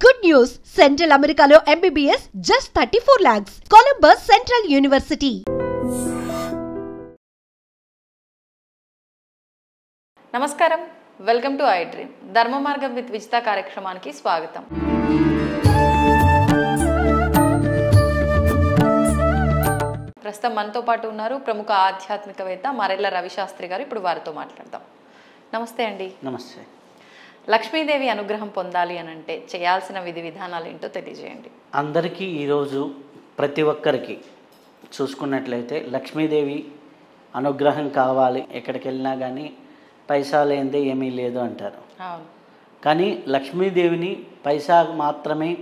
Good news! Central Americano MBBS just 34 lakhs. Columbus Central University. నమస్కారం, welcome to I dream. ధర్మ మార్గం with Vijitha కార్యక్రమానికి స్వాగతం. ప్రస్తుతం మనతో పాటు ఉన్నారు ప్రముఖ ఆధ్యాత్మికవేత్త మరెల్ల రవిశాస్త్రి గారు. ఇప్పుడు వారితో మాట్లాడదాం. నమస్తే అండి. నమస్తే. లక్ష్మీదేవి అనుగ్రహం పొందాలి అని అంటే చేయాల్సిన విధి విధానాలు ఏంటో తెలియజేయండి. అందరికీ ఈరోజు ప్రతి ఒక్కరికి చూసుకున్నట్లయితే లక్ష్మీదేవి అనుగ్రహం కావాలి, ఎక్కడికి వెళ్ళినా కానీ పైసా లేనిదే ఏమీ లేదు అంటారు. కానీ లక్ష్మీదేవిని పైసాకు మాత్రమే,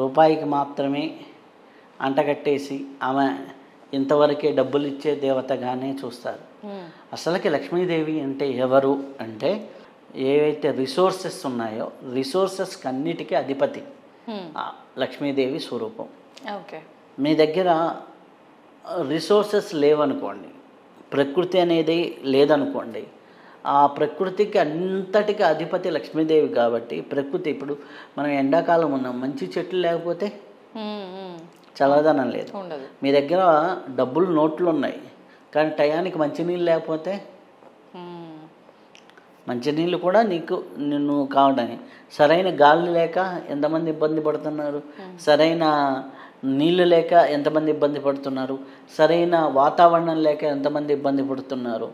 రూపాయికి మాత్రమే అంటగట్టేసి ఆమె ఇంతవరకే డబ్బులు ఇచ్చే దేవతగానే చూస్తారు. అసలుకి లక్ష్మీదేవి అంటే ఎవరు అంటే, ఏవైతే రిసోర్సెస్ ఉన్నాయో రిసోర్సెస్కి అన్నిటికీ అధిపతి లక్ష్మీదేవి స్వరూపం. ఓకే, మీ దగ్గర రిసోర్సెస్ లేవనుకోండి, ప్రకృతి అనేది లేదనుకోండి, ఆ ప్రకృతికి అంతటికి అధిపతి లక్ష్మీదేవి కాబట్టి ప్రకృతి, ఇప్పుడు మనం ఎండాకాలం ఉన్నాం, మంచి చెట్లు లేకపోతే చల్లదనం లేదు. మీ దగ్గర డబ్బులు నోట్లు ఉన్నాయి కానీ టయానికి మంచినీళ్ళు లేకపోతే, మంచినీళ్ళు కూడా నిన్ను కావడానికి, సరైన గాలి లేక ఎంతమంది ఇబ్బంది పడుతున్నారు, సరైన నీళ్ళు లేక ఎంతమంది ఇబ్బంది పడుతున్నారు, సరైన వాతావరణం లేక ఎంతమంది ఇబ్బంది పడుతున్నారు.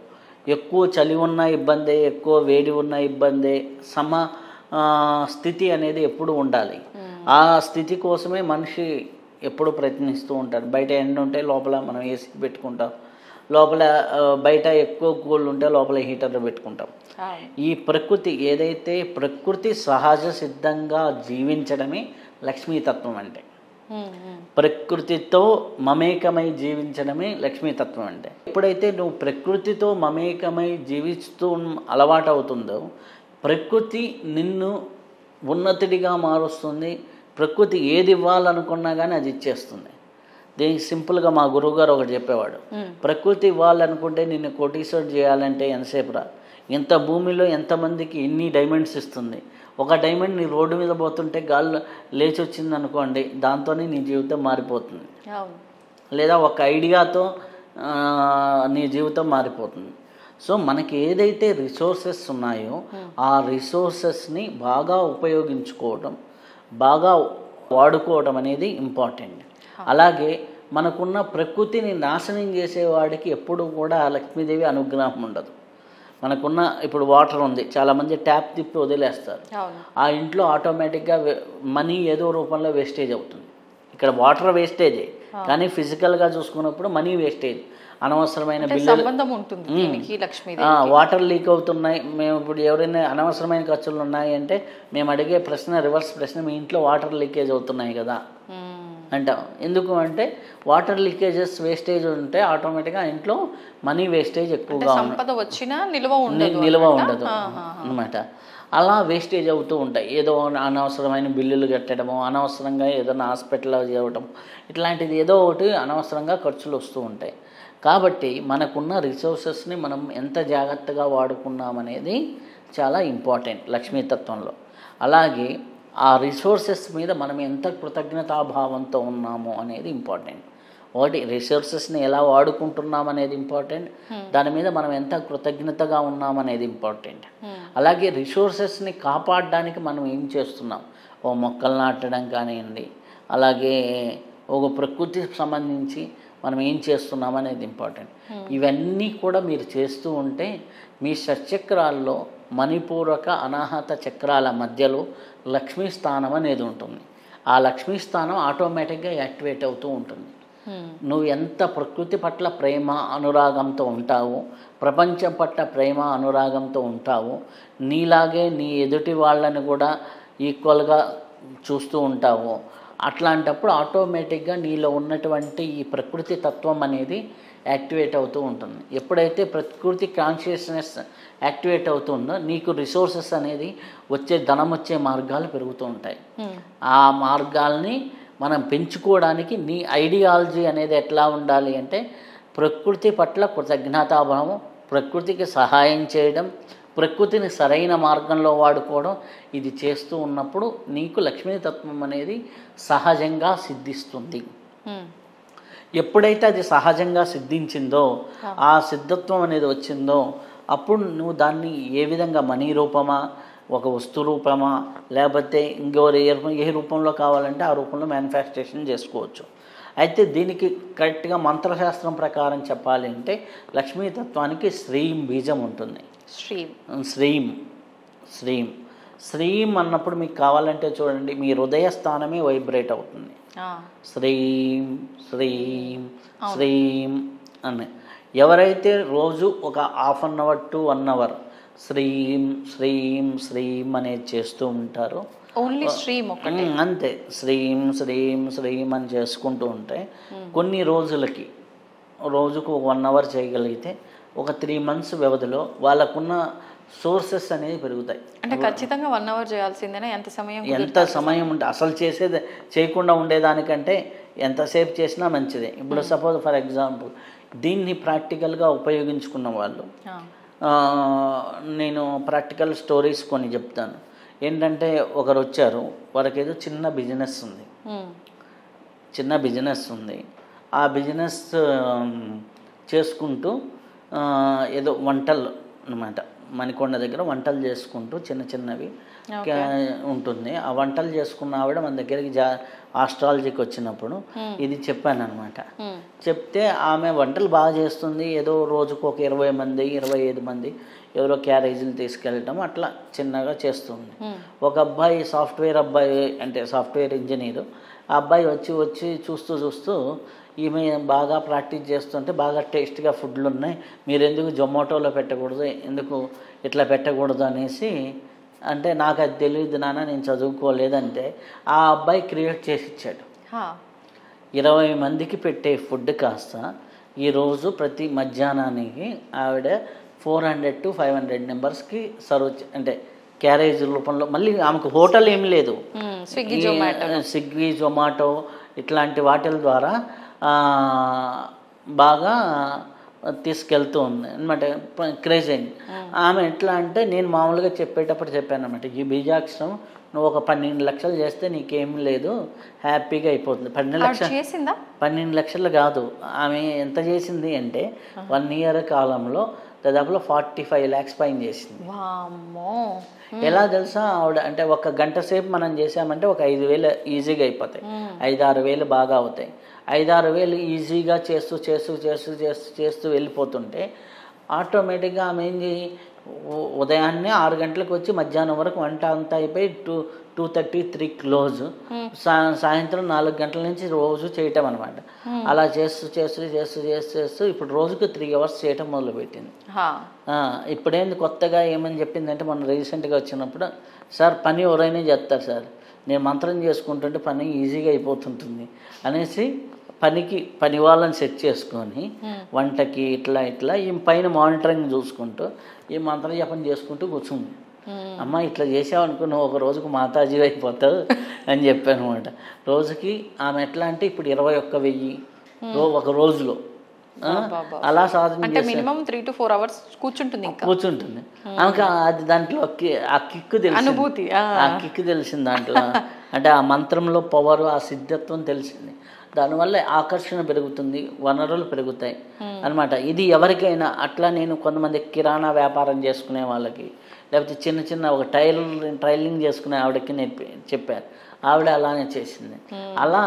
ఎక్కువ చలి ఉన్న ఇబ్బందే, ఎక్కువ వేడి ఉన్న ఇబ్బందే. స్థితి అనేది ఎప్పుడు ఉండాలి. ఆ స్థితి కోసమే మనిషి ఎప్పుడు ప్రయత్నిస్తూ ఉంటాడు. బయట ఎండ ఉంటే లోపల మనం ఏసీ పెట్టుకుంటాం, లోపల బయట ఎక్కువ కూల్ ఉంటే లోపల హీటర్లు పెట్టుకుంటాం. ఈ ప్రకృతి ఏదైతే ప్రకృతి సహజ సిద్ధంగా జీవించడమే లక్ష్మీతత్వం అంటే. ప్రకృతితో మమేకమై జీవించడమే లక్ష్మీతత్వం అంటే. ఎప్పుడైతే నువ్వు ప్రకృతితో మమేకమై జీవిస్తూ అలవాటు అవుతుందో ప్రకృతి నిన్ను ఉన్నతుడిగా మారుస్తుంది. ప్రకృతి ఏది ఇవ్వాలనుకున్నా కానీ అది ఇచ్చేస్తుంది. దీనికి సింపుల్గా మా గురువుగారు ఒకటి చెప్పేవాడు, ప్రకృతి ఇవ్వాలనుకుంటే నిన్ను కోటీశ్వరుడు చేయాలంటే ఎంతసేపు రా, ఇంత భూమిలో ఎంతమందికి ఎన్ని డైమండ్స్ ఇస్తుంది. ఒక డైమండ్ నీ రోడ్డు మీద పోతుంటే గాల్లో లేచి వచ్చింది అనుకోండి, దాంతోనే నీ జీవితం మారిపోతుంది. లేదా ఒక ఐడియాతో నీ జీవితం మారిపోతుంది. సో మనకి ఏదైతే రిసోర్సెస్ ఉన్నాయో ఆ రిసోర్సెస్ని బాగా ఉపయోగించుకోవడం, బాగా వాడుకోవడం అనేది ఇంపార్టెంట్. అలాగే మనకున్న ప్రకృతిని నాశనం చేసేవాడికి ఎప్పుడు కూడా లక్ష్మీదేవి అనుగ్రహం ఉండదు. మనకున్న ఇప్పుడు వాటర్ ఉంది, చాలామంది ట్యాప్ తిప్పి వదిలేస్తారు. ఆ ఇంట్లో ఆటోమేటిక్గా మనీ ఏదో రూపంలో వేస్టేజ్ అవుతుంది. ఇక్కడ వాటర్ వేస్టేజే కానీ ఫిజికల్గా చూసుకున్నప్పుడు మనీ వేస్టేజ్, అనవసరమైన బిల్లులు, వాటర్ లీక్ అవుతున్నాయి. మేము ఇప్పుడు ఎవరైనా అనవసరమైన ఖర్చులు ఉన్నాయి అంటే మేము అడిగే ప్రశ్న రివర్స్ ప్రశ్న, మీ ఇంట్లో వాటర్ లీకేజ్ అవుతున్నాయి కదా అంటాం. ఎందుకు అంటే వాటర్ లీకేజెస్ వేస్టేజ్ ఉంటే ఆటోమేటిక్గా ఇంట్లో మనీ వేస్టేజ్ ఎక్కువగా నిల్వ ఉండదు అనమాట. అలా వేస్టేజ్ అవుతూ ఉంటాయి. ఏదో అనవసరమైన బిల్లులు కట్టడము, అనవసరంగా ఏదైనా హాస్పిటల్లో చేయడం, ఇట్లాంటిది ఏదో ఒకటి అనవసరంగా ఖర్చులు వస్తూ ఉంటాయి. కాబట్టి మనకున్న రిసోర్సెస్ని మనం ఎంత జాగ్రత్తగా వాడుకున్నామనేది చాలా ఇంపార్టెంట్ లక్ష్మీతత్వంలో. అలాగే ఆ రిసోర్సెస్ మీద మనం ఎంత కృతజ్ఞతాభావంతో ఉన్నాము అనేది ఇంపార్టెంట్. ఒకటి రిసోర్సెస్ని ఎలా వాడుకుంటున్నాం అనేది ఇంపార్టెంట్, దాని మీద మనం ఎంత కృతజ్ఞతగా ఉన్నామనేది ఇంపార్టెంట్. అలాగే రిసోర్సెస్ని కాపాడడానికి మనం ఏం చేస్తున్నాం, ఓ మొక్కలు నాటడం కానివ్వండి, అలాగే ఒక ప్రకృతికి సంబంధించి మనం ఏం చేస్తున్నాం అనేది ఇంపార్టెంట్. ఇవన్నీ కూడా మీరు చేస్తూ ఉంటే మీ షట్చక్రాల్లో మణిపూరక అనాహత చక్రాల మధ్యలో లక్ష్మీ స్థానం అనేది ఉంటుంది. ఆ లక్ష్మీ స్థానం ఆటోమేటిక్గా యాక్టివేట్ అవుతూ ఉంటుంది. నువ్వు ఎంత ప్రకృతి పట్ల ప్రేమ అనురాగంతో ఉంటావో, ప్రపంచం పట్ల ప్రేమ అనురాగంతో ఉంటావో, నీలాగే నీ ఎదుటి వాళ్ళని కూడా ఈక్వల్గా చూస్తూ ఉంటావో, అట్లాంటప్పుడు ఆటోమేటిక్గా నీలో ఉన్నటువంటి ఈ ప్రకృతి తత్వం అనేది యాక్టివేట్ అవుతూ ఉంటుంది. ఎప్పుడైతే ప్రకృతి కాన్షియస్నెస్ యాక్టివేట్ అవుతుందో నీకు రిసోర్సెస్ అనేది వచ్చే, ధనం వచ్చే మార్గాలు పెరుగుతూ ఉంటాయి. ఆ మార్గాల్ని మనం పెంచుకోవడానికి నీ ఐడియాలజీ అనేది ఎట్లా ఉండాలి అంటే, ప్రకృతి పట్ల కృతజ్ఞతాభావం, ప్రకృతికి సహాయం చేయడం, ప్రకృతిని సరైన మార్గంలో వాడుకోవడం ఇది చేస్తూ ఉన్నప్పుడు నీకు లక్ష్మీతత్వం అనేది సహజంగా సిద్ధిస్తుంది. ఎప్పుడైతే అది సహజంగా సిద్ధించిందో, ఆ సిద్ధత్వం అనేది వచ్చిందో, అప్పుడు నువ్వు దాన్ని ఏ విధంగా మనీ రూపమా, ఒక వస్తు రూపమా, లేకపోతే ఇంకో ఏ రూపంలో కావాలంటే ఆ రూపంలో మేనిఫెస్టేషన్ చేసుకోవచ్చు. అయితే దీనికి కరెక్ట్గా మంత్రశాస్త్రం ప్రకారం చెప్పాలి అంటే లక్ష్మీతత్వానికి శ్రీం బీజం ఉంటుంది. శ్రీం అన్నప్పుడు మీకు కావాలంటే చూడండి, మీ హృదయ స్థానమే వైబ్రేట్ అవుతుంది. శ్రీం శ్రీం శ్రీం అని ఎవరైతే రోజు ఒక half an hour to 1 hour శ్రీం శ్రీం శ్రీం అనేది చేస్తూ ఉంటారో, ఓన్లీ శ్రీం ఒకటే అంతే, శ్రీం శ్రీం శ్రీం అని చేసుకుంటూ ఉంటే కొన్ని రోజులకి, రోజుకు 1 అవర్ చేయగలిగితే ఒక 3 మంత్స్ వ్యవధిలో వాళ్ళకున్న సోర్సెస్ అనేవి పెరుగుతాయి. అంటే ఖచ్చితంగా 1 అవర్ చేయాల్సిందేనా? ఎంత సమయం ఉంటే అసలు చేయకుండా ఉండేదానికంటే ఎంతసేపు చేసినా మంచిదే. ఇప్పుడు సపోజ్ ఫర్ ఎగ్జాంపుల్ దీన్ని ప్రాక్టికల్గా ఉపయోగించుకున్న వాళ్ళు, నేను ప్రాక్టికల్ స్టోరీస్ కొన్ని చెప్తాను. ఏంటంటే ఒకరు వచ్చారు, వారికి ఏదో చిన్న బిజినెస్ ఉంది. ఆ బిజినెస్ చేసుకుంటూ ఏదో వంటలు అన్నమాట, మణికొండ దగ్గర వంటలు చేసుకుంటూ చిన్నవి ఉంటుంది. ఆ వంటలు చేసుకున్న ఆవిడ మన దగ్గరికి ఆస్ట్రాలజీకి వచ్చినప్పుడు ఇది చెప్పాను అనమాట. చెప్తే ఆమె వంటలు బాగా చేస్తుంది, ఏదో రోజుకు ఒక 20 మంది 25 మంది ఎవరో క్యారేజీలు తీసుకెళ్ళటం అట్లా చిన్నగా చేస్తుంది. ఒక అబ్బాయి సాఫ్ట్వేర్ ఇంజనీరు, ఆ అబ్బాయి వచ్చి చూస్తూ ఈమె బాగా ప్రాక్టీస్ చేస్తుంటే బాగా టేస్ట్గా ఫుడ్లు ఉన్నాయి, మీరు ఎందుకు జొమాటోలో పెట్టకూడదు, ఎందుకు ఇట్లా పెట్టకూడదు అనేసి అంటే, నాకు అది తెలియదు నాన్న, నేను చదువుకోలేదంటే ఆ అబ్బాయి క్రియేట్ చేసి ఇచ్చాడు. 20 మందికి పెట్టే ఫుడ్ కాస్త ఈరోజు ప్రతి మధ్యాహ్నానికి ఆవిడ 400 to 500 మెంబర్స్కి సర్వ్, అంటే క్యారేజ్ రూపంలో. మళ్ళీ ఆమెకు హోటల్ ఏం లేదు, స్విగ్గీ జొమాటో ఇట్లాంటి వాటిల ద్వారా బాగా తీసుకెళ్తూ ఉంది అనమాట. క్రేజ్ అయింది. ఆమె ఎట్లా అంటే, నేను మామూలుగా చెప్పేటప్పుడు చెప్పాను అనమాట, ఈ బీజాక్షరం నువ్వు ఒక 12 లక్షలు చేస్తే నీకేం లేదు, హ్యాపీగా అయిపోతుంది. 12 లక్షలు కాదు, ఆమె ఎంత చేసింది అంటే 1 year కాలంలో దాదాపులో 45 lakhs పైన చేసింది. ఎలా తెలుసా ఆవిడ అంటే, 1 గంట సేపు మనం చేసామంటే ఒక 5,000 ఈజీగా అయిపోతాయి, 5-6 వేలు బాగా అవుతాయి. 5-6 వేలు ఈజీగా చేస్తూ వెళ్ళిపోతుంటే ఆటోమేటిక్గా ఆమె ఏంది, ఉదయాన్నే 6 గంటలకు వచ్చి మధ్యాహ్నం వరకు వంట అంతా అయిపోయి 2:30-3 క్లోజ్, సాయంత్రం 4 గంటల నుంచి రోజు చేయటం అనమాట. అలా చేస్తూ ఇప్పుడు రోజుకు 3 hours చేయటం మొదలుపెట్టింది. ఇప్పుడేంది కొత్తగా ఏమని చెప్పిందంటే, మొన్న రీసెంట్గా వచ్చినప్పుడు, సార్ పని ఎవరైనా చేస్తారు సార్, నేను మంత్రం చేసుకుంటుంటే పని ఈజీగా అయిపోతుంటుంది అనేసి పని వాళ్ళని సెట్ చేసుకొని వంటకి ఇట్లా ఈ పైన మానిటరింగ్ చూసుకుంటూ ఈ మంత్ర జపం చేసుకుంటూ కూర్చుంది. అమ్మ ఇట్లా చేసావనుకో నువ్వు ఒక రోజుకు మాతాజీ అయిపోతావు అని చెప్పాను అనమాట. రోజుకి ఆమె ఎట్లా అంటే ఇప్పుడు 21,000 ఒక రోజులో అలా సాధన మినిమం 3 to 4 hours కూర్చుంటుంది. ఆమెకు అది దాంట్లో ఆ కిక్కు తెలిసింది, ఆ కిక్కు తెలిసింది దాంట్లో. అంటే ఆ మంత్రంలో పవర్, ఆ సిద్ధత్వం తెలిసింది. దానివల్ల ఆకర్షణ పెరుగుతుంది, వనరులు పెరుగుతాయి అనమాట. ఇది ఎవరికైనా అట్లా, నేను కొంతమంది కిరాణా వ్యాపారం చేసుకునే వాళ్ళకి, లేకపోతే చిన్న ఒక టైలరింగ్ చేసుకునే ఆవిడకి చెప్పారు. ఆవిడ అలానే చేసింది. అలా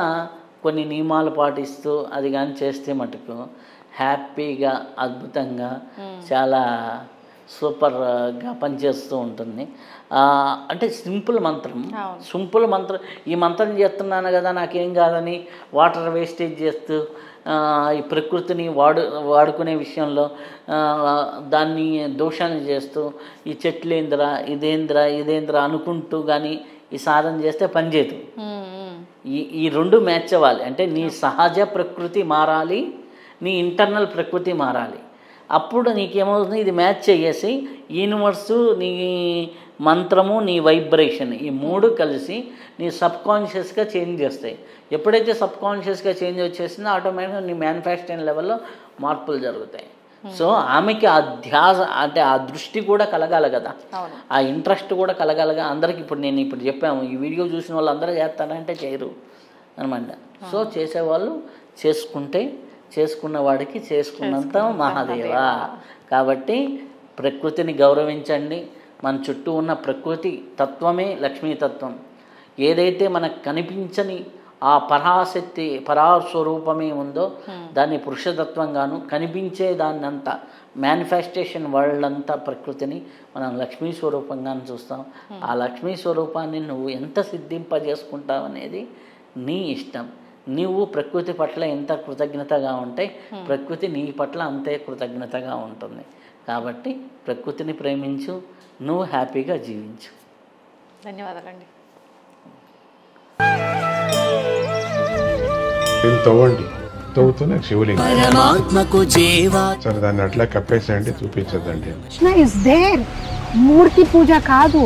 కొన్ని నియమాలు పాటిస్తూ అది కానీ చేస్తే మటుకు హ్యాపీగా, అద్భుతంగా, చాలా సూపర్గా పనిచేస్తూ ఉంటుంది. అంటే సింపుల్ మంత్రం. ఈ మంత్రం చేస్తున్నాను కదా నాకేం కాదని వాటర్ వేస్టేజ్ చేస్తూ ఈ ప్రకృతిని వాడుకునే విషయంలో దాన్ని దోషాన్ని చేస్తూ ఈ చెట్లేంద్రా ఇదేంద్రా అనుకుంటూ కానీ ఈ సాధన చేస్తే పనిచేయదు. ఈ 2 మ్యాచ్ అవ్వాలి. అంటే నీ సహజ ప్రకృతి మారాలి, నీ ఇంటర్నల్ ప్రకృతి మారాలి. అప్పుడు నీకేమవుతుంది, ఇది మ్యాచ్ చేసి యూనివర్సు, నీ మంత్రము, నీ వైబ్రేషన్, ఈ 3 కలిసి నీ సబ్కాన్షియస్గా చేంజ్ చేస్తాయి. ఎప్పుడైతే సబ్కాన్షియస్గా చేంజ్ వచ్చేసిందో ఆటోమేటిక్గా నీ మేనిఫెస్టేషన్ లెవెల్లో మార్పులు జరుగుతాయి. సో ఆమెకి ఆ ధ్యాస అంటే ఆ దృష్టి కూడా కలగాలి కదా, అవును. ఆ ఇంట్రెస్ట్ కూడా కలగాలిగా. అందరికి ఇప్పుడు నేను ఇప్పుడు చెప్పాము, ఈ వీడియో చూసిన వాళ్ళు అందరూ చేస్తారంటే చేయరు అనమాట. సో చేసేవాళ్ళు చేసుకుంటే చేసుకున్న వాడికి చేసుకున్నంత మహాదేవా. కాబట్టి ప్రకృతిని గౌరవించండి. మన చుట్టూ ఉన్న ప్రకృతి తత్వమే లక్ష్మీతత్వం. ఏదైతే మనకు కనిపించని ఆ పరాశక్తి పరాస్వరూపమే ఉందో దాన్ని పురుషతత్వంగాను, కనిపించే దాన్ని అంతా మేనిఫెస్టేషన్ వరల్డ్ అంతా ప్రకృతిని మనం లక్ష్మీ స్వరూపంగాను చూస్తాం. ఆ లక్ష్మీ స్వరూపాన్ని నువ్వు ఎంత సిద్ధింపజేసుకుంటావు అనేది నీ ఇష్టం. నువ్వు ప్రకృతి పట్ల ఎంత కృతజ్ఞతగా ఉంటే ప్రకృతి నీ పట్ల అంతే కృతజ్ఞతగా ఉంటుంది. కాబట్టి ప్రకృతిని ప్రేమించు, నువ్వు హ్యాపీగా జీవించు. ధన్యవాదాలండి. తవ్వండి, తవ్వుతూనే శివలింగం. సరే దాన్ని అట్లా కప్పేసేయండి, చూపించదండి. Krishna is there. మూర్తి పూజ కాదు,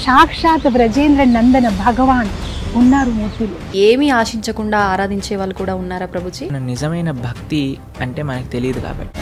సాక్షాత్ బ్రజేంద్ర నందన భగవాన్ ఉన్నారు మూర్తిలో. ఏమీ ఆశించకుండా ఆరాధించే వాళ్ళు కూడా ఉన్నారా ప్రభుజీ? నిజమైన భక్తి అంటే మనకు తెలియదు కాబట్టి